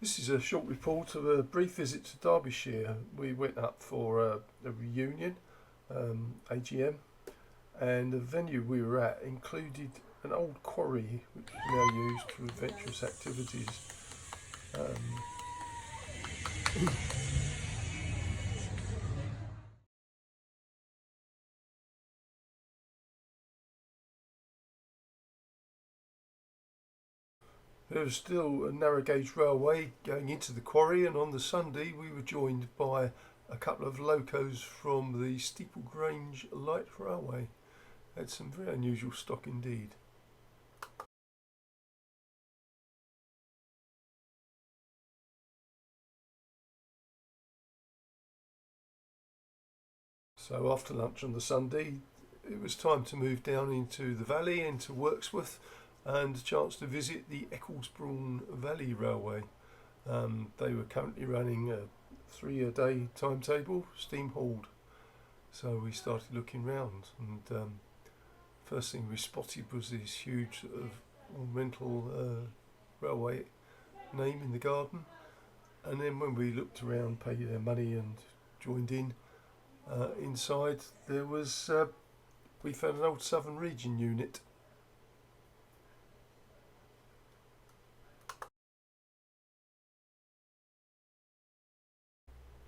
This is a short report of a brief visit to Derbyshire. We went up for a reunion, AGM, and the venue we were at included an old quarry which is now used for adventurous activities. There was still a narrow gauge railway going into the quarry, and on the Sunday we were joined by a couple of locos from the Steeple Grange Light Railway. Had some very unusual stock indeed. So after lunch on the Sunday, it was time to move down into the valley, into Wirksworth, and a chance to visit the Ecclesbourne Valley Railway. They were currently running a 3-a-day timetable, steam hauled. So we started looking round, and first thing we spotted was this huge sort of ornamental railway name in the garden. And then when we looked around, paid their money and joined in, inside there was, we found an old Southern Region unit.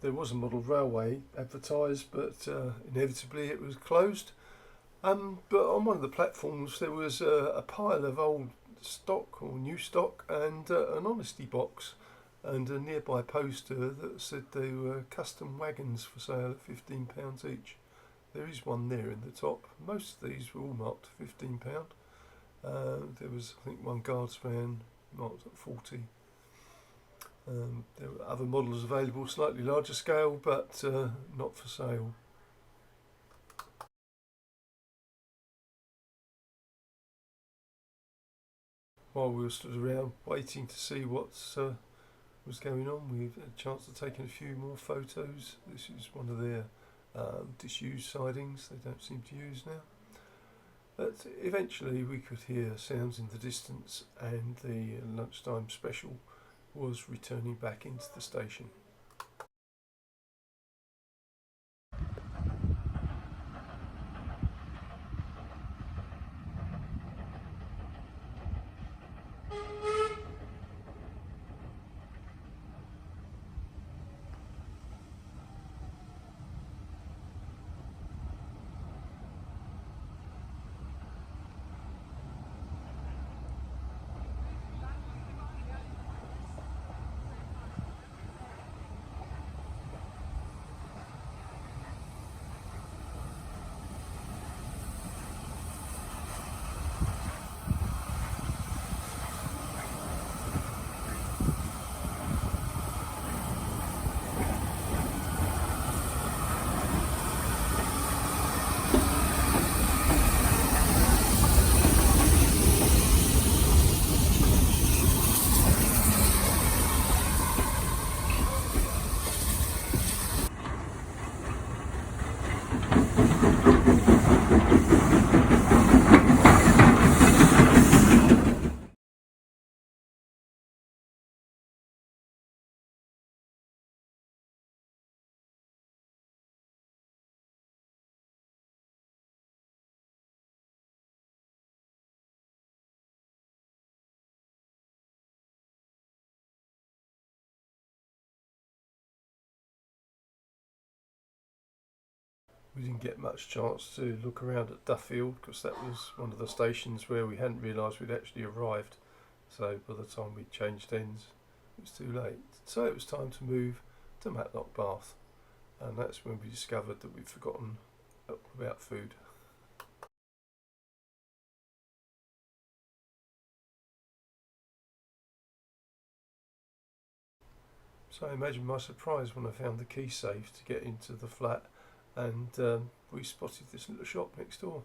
There was a model railway advertised, but inevitably it was closed. But on one of the platforms there was a pile of old stock or new stock and an honesty box and a nearby poster that said they were custom wagons for sale at £15 each. There is one there in the top. Most of these were all marked £15. There was, I think, one guards van marked at 40. There were other models available, slightly larger scale, but not for sale. While we were stood around waiting to see what was going on, we had a chance to take a few more photos. This is one of their disused sidings they don't seem to use now. But eventually we could hear sounds in the distance, and the lunchtime special was returning back into the station. We didn't get much chance to look around at Duffield because that was one of the stations where we hadn't realised we'd actually arrived. So by the time we changed ends, it was too late. So it was time to move to Matlock Bath, and that's when we discovered that we'd forgotten about food. So imagine my surprise when I found the key safe to get into the flat, and we spotted this little shop next door.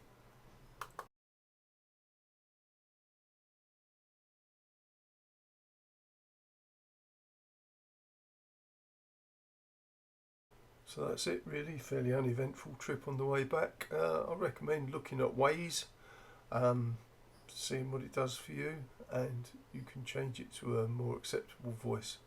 So that's it really, fairly uneventful trip on the way back. I recommend looking at Waze, seeing what it does for you, and you can change it to a more acceptable voice.